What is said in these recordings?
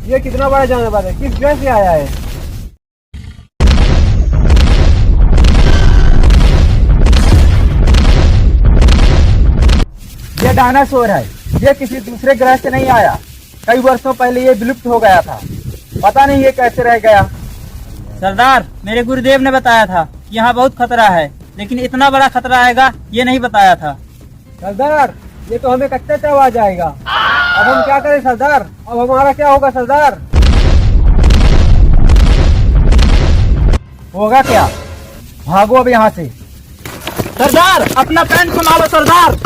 ये कितना बड़ा जानवर है, किस जगह से आया है? ये डायनासोर है। ये किसी दूसरे ग्रह से नहीं आया। कई वर्षों पहले ये विलुप्त हो गया था। पता नहीं ये कैसे रह गया। सरदार, मेरे गुरुदेव ने बताया था कि यहाँ बहुत खतरा है, लेकिन इतना बड़ा खतरा आएगा ये नहीं बताया था। सरदार, ये तो हमें कच्चा चबा जाएगा। अब हम क्या करें सरदार? अब हमारा क्या होगा सरदार? होगा क्या? भागो अब यहाँ से। सरदार, अपना पैंट संभालो सरदार।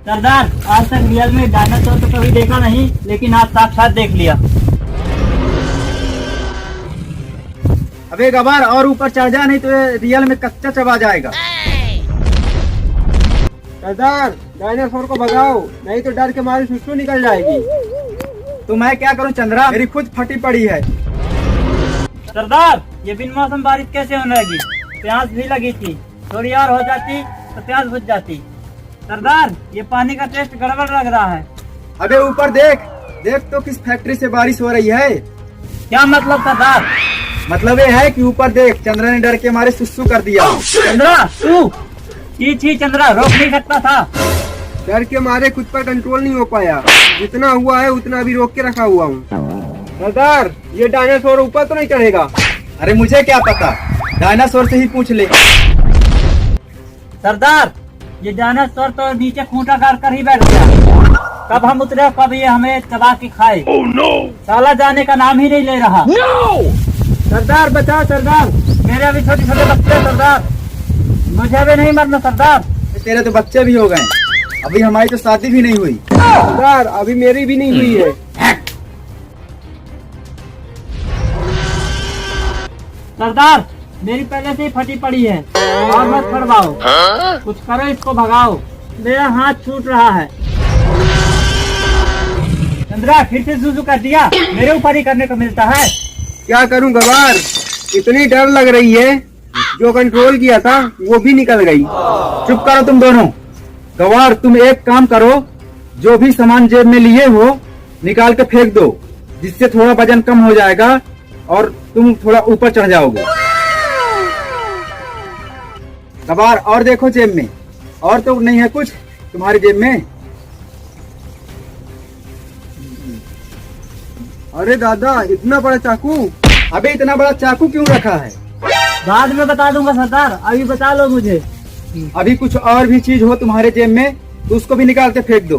सरदार, आज तक रियल में डायनासोर तो कभी देखा नहीं, लेकिन आज साक्षात देख लिया। अबे गवार, और ऊपर चढ़ जा, नहीं तो ये रियल में कच्चा चबा जाएगा। सरदार, डायनासोर को भगाओ, नहीं तो डर के मारे सुसु निकल जाएगी। तो मैं क्या करूं चंद्रा, मेरी खुद फटी पड़ी है। सरदार, ये बिन मौसम बारिश कैसे होने लगी? प्यास भी लगी थी, थोड़ी और हो जाती तो प्यास बुझ जाती। सरदार, ये पानी का टेस्ट गड़बड़ लग रहा है। अबे ऊपर देख, देख तो किस फैक्ट्री से बारिश हो रही है। क्या मतलब सरदार? मतलब ये है कि ऊपर देख, चंद्रा ने डर के मारे सुसु कर दिया। चंद्रा, तू? छी चंद्रा, रोक नहीं सकता था। डर के मारे खुद पर कंट्रोल नहीं हो पाया। जितना हुआ है उतना भी रोक के रखा हुआ हूँ। सरदार, ये डायनासोर ऊपर तो नहीं चढ़ेगा? अरे मुझे क्या पता, डायनासोर से ही पूछ ले। सरदार, ये डायनासोर तो नीचे खूंटा गाड़ कर ही बैठ गया। कब हम उतरे, कब ये हमें चबा के खाए। साला जाने का नाम ही नहीं ले रहा। सरदार बचाओ सरदार, मेरे अभी छोटे छोटे बच्चे हैं सरदार, मुझे भी नहीं मरना सरदार। तेरे तो बच्चे भी हो गए, अभी हमारी तो शादी भी नहीं हुई। सरदार, अभी मेरी भी नहीं हुई है। सरदार, मेरी पहले से ही फटी पड़ी है, और मत फड़वाओ। कुछ करो, इसको भगाओ। मेरा हाथ छूट रहा है। चंद्रा, फिर से जुजू कर दिया। मेरे ऊपर ही करने को मिलता है। क्या करूं गवार, इतनी डर लग रही है, जो कंट्रोल किया था वो भी निकल गई। चुप करो तुम दोनों। गवार, तुम एक काम करो, जो भी सामान जेब में लिए हो निकाल के फेंक दो, जिससे थोड़ा वजन कम हो जाएगा और तुम थोड़ा ऊपर चढ़ जाओगे। गवार, और देखो जेब में, और तो नहीं है कुछ तुम्हारी जेब में? अरे दादा, इतना बड़ा चाकू! अबे इतना बड़ा चाकू क्यों रखा है? बाद में बता दूंगा सरदार, अभी बता लो मुझे। अभी कुछ और भी चीज हो तुम्हारे जेब में तो उसको भी निकाल के फेंक दो।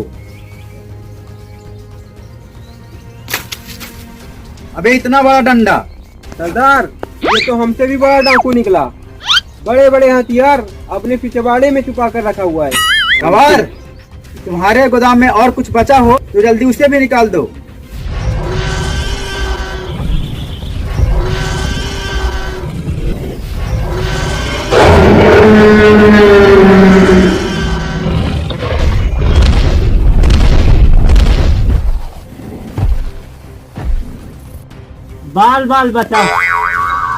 अबे इतना बड़ा डंडा! सरदार, ये तो हमसे भी बड़ा डाकू निकला। बड़े बड़े हथियार अपने पिछवाड़े में छुपा कर रखा हुआ है। गवार, तुम्हारे गोदाम में और कुछ बचा हो तो जल्दी उसे भी निकाल दो। बाल बाल बचा।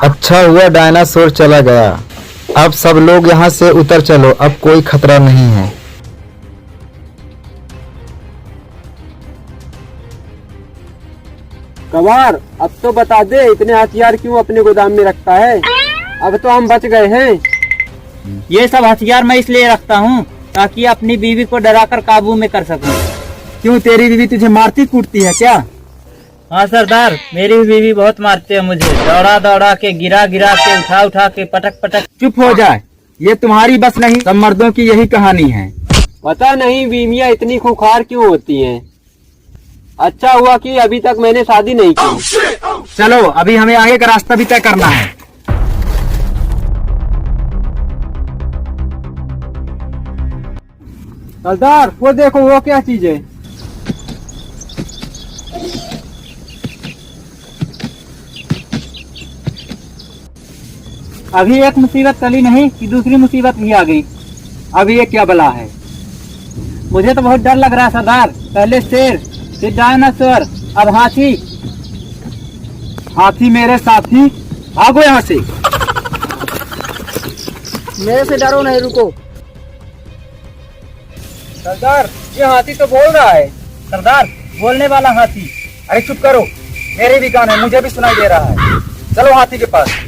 अच्छा हुआ डायनासोर चला गया। अब सब लोग यहाँ से उतर चलो, अब कोई खतरा नहीं है। गवार, अब तो बता दे, इतने हथियार क्यों अपने गोदाम में रखता है? अब तो हम बच गए हैं। ये सब हथियार मैं इसलिए रखता हूँ ताकि अपनी बीवी को डराकर काबू में कर सकूं। क्यों, तेरी बीवी तुझे मारती कूटती है क्या? हाँ सरदार, मेरी बीवी बहुत मारती है मुझे, दौड़ा दौड़ा के, गिरा गिरा के, उठा उठा के, पटक पटक। चुप हो जाए, ये तुम्हारी बस नहीं, सब मर्दों की यही कहानी है। पता नहीं बीवियाँ इतनी खूंखार क्यों होती हैं। अच्छा हुआ कि अभी तक मैंने शादी नहीं की। चलो, अभी हमें आगे का रास्ता भी तय करना है। सरदार, वो देखो, वो क्या चीज है? अभी एक मुसीबत टली नहीं कि दूसरी मुसीबत भी आ गई। अब ये क्या बला है? मुझे तो बहुत डर लग रहा है सरदार। पहले शेर, फिर डायनासोर, अब हाथी। हाथी मेरे साथी, भागो यहाँ से। मेरे से डरो नहीं, रुको। सरदार, ये हाथी तो बोल रहा है। सरदार, बोलने वाला हाथी। अरे चुप करो, मेरे भी कान है, मुझे भी सुनाई दे रहा है। चलो हाथी के पास।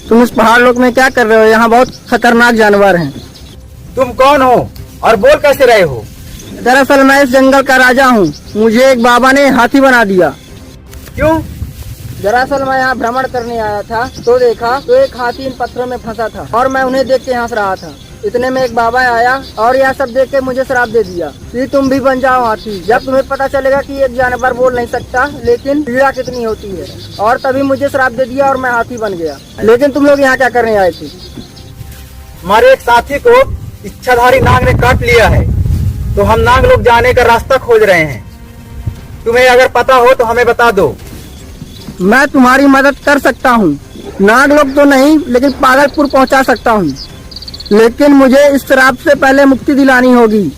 तुम इस पहाड़ लोक में क्या कर रहे हो? यहाँ बहुत खतरनाक जानवर हैं। तुम कौन हो और बोल कैसे रहे हो? दरअसल मैं इस जंगल का राजा हूँ। मुझे एक बाबा ने हाथी बना दिया। क्यों? दरअसल मैं यहाँ भ्रमण करने आया था, तो देखा तो एक हाथी इन पत्थरों में फंसा था और मैं उन्हें देख के हंस रहा था। इतने में एक बाबा आया और यह सब देख के मुझे श्राप दे दिया कि तुम भी बन जाओ हाथी। जब तुम्हें पता चलेगा कि एक जानवर बोल नहीं सकता लेकिन पीड़ा कितनी होती है, और तभी मुझे श्राप दे दिया और मैं हाथी बन गया। लेकिन तुम लोग यहाँ क्या करने आए थे? हमारे एक साथी को इच्छाधारी नाग ने काट लिया है, तो हम नाग लोग जाने का रास्ता खोज रहे हैं। तुम्हें अगर पता हो तो हमें बता दो। मैं तुम्हारी मदद कर सकता हूँ। नाग लोग तो नहीं, लेकिन पागलपुर पहुँचा सकता हूँ। लेकिन मुझे इस श्राप से पहले मुक्ति दिलानी होगी।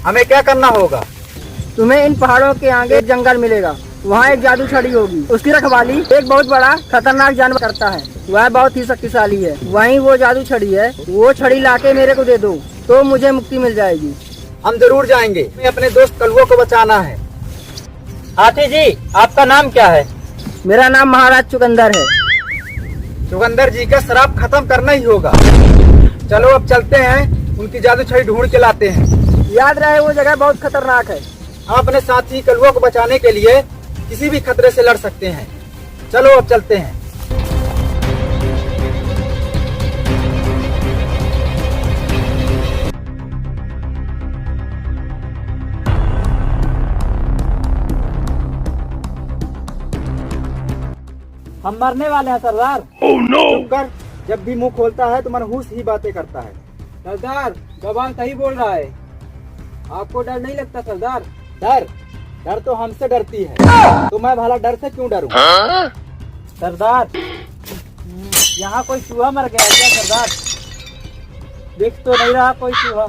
हमें क्या करना होगा? तुम्हें इन पहाड़ों के आगे एक जंगल मिलेगा, वहाँ एक जादू छड़ी होगी। उसकी रखवाली एक बहुत बड़ा खतरनाक जानवर करता है। वह बहुत ही शक्तिशाली है। वहीं वो जादू छड़ी है। वो छड़ी लाके मेरे को दे दो तो मुझे मुक्ति मिल जाएगी। हम जरूर जाएंगे। हमें अपने दोस्त कलुआ को बचाना है। हाथी जी, आपका नाम क्या है? मेरा नाम महाराज चुकंदर है। चुकंदर जी का श्राप खत्म करना ही होगा। चलो अब चलते हैं, उनकी जादू छड़ी ढूंढ के लाते हैं। याद रहे वो जगह बहुत खतरनाक है। हम अपने साथी कलुआ को बचाने के लिए किसी भी खतरे से लड़ सकते हैं। चलो अब चलते हैं। हम मरने वाले हैं सरदार। चुप कर, जब भी मुंह खोलता है तो मनहूस ही बातें करता है। सरदार, जवान सही बोल रहा है। आपको डर नहीं लगता सरदार? डर? डर तो हमसे डरती है, तो मैं भला डर से क्यों डरूं? सरदार, यहाँ कोई चूहा मर गया है क्या सरदार? दिख तो नहीं रहा कोई चूहा।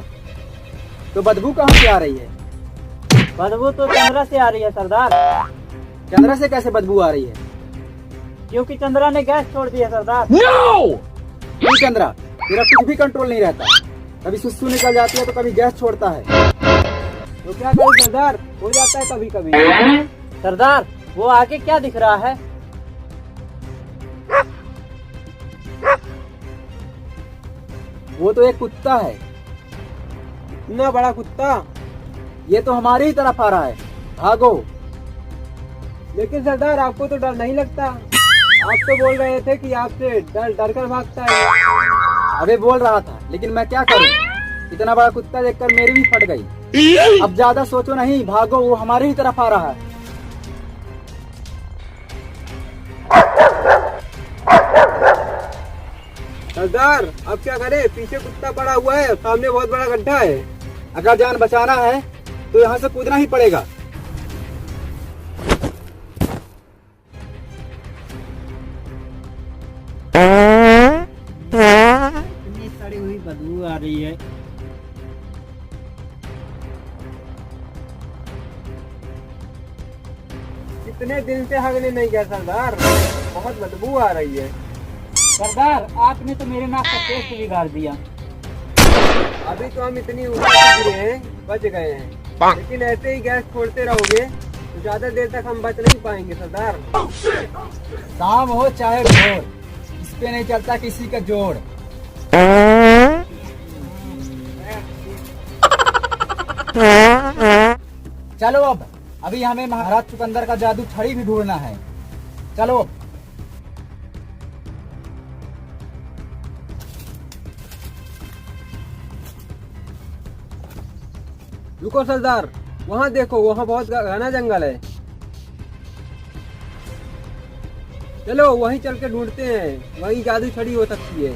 तो बदबू कहाँ से आ रही है? बदबू तो चंद्रा से आ रही है सरदार। चंद्रा से कैसे बदबू आ रही है? क्योंकि चंद्रा ने गैस छोड़ दी है सरदार। क्यों चंद्रा, तेरा कुछ भी कंट्रोल नहीं रहता। कभी सुसु निकल जाती है तो कभी गैस छोड़ता है। तो क्या करूं सरदार, हो जाता है कभी कभी। सरदार, वो आगे क्या दिख रहा है? वो तो एक कुत्ता है। इतना बड़ा कुत्ता? ये तो हमारी ही तरफ आ रहा है। भागो। लेकिन सरदार, आपको तो डर नहीं लगता? आप तो बोल रहे थे कि आपसे डर डर कर भागता है। अबे बोल रहा था, लेकिन मैं क्या करूं? इतना बड़ा कुत्ता देखकर मेरी भी फट गई। अब ज्यादा सोचो नहीं, भागो, वो हमारी ही तरफ आ रहा है। सरदार, अब क्या करें? पीछे कुत्ता पड़ा हुआ है, सामने बहुत बड़ा गड्ढा है। अगर जान बचाना है तो यहाँ से कूदना ही पड़ेगा। इतनी सड़ी हुई बदबू आ रही है। कितने दिन से हगने नहीं गया सरदार, बहुत बदबू आ रही है। सरदार, आपने तो मेरे नाक का टेस्ट बिगाड़ दिया। अभी तो हम इतनी ऊपर गिरे हैं, बच गए हैं। लेकिन ऐसे ही गैस छोड़ते रहोगे तो ज्यादा देर तक हम बच नहीं पाएंगे सरदार। शाम हो चाहे भोर, इस पे नहीं चलता किसी का जोड़। चलो अब, अभी हमें महाराज चुकंदर का जादू छड़ी भी ढूंढना है। चलो। रुको सरदार, वहाँ देखो, वहाँ बहुत घना जंगल है। चलो वहीं चल के ढूंढते हैं, वहीं जादू छड़ी हो सकती है।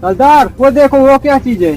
सरदार, वो देखो, वो क्या चीज है?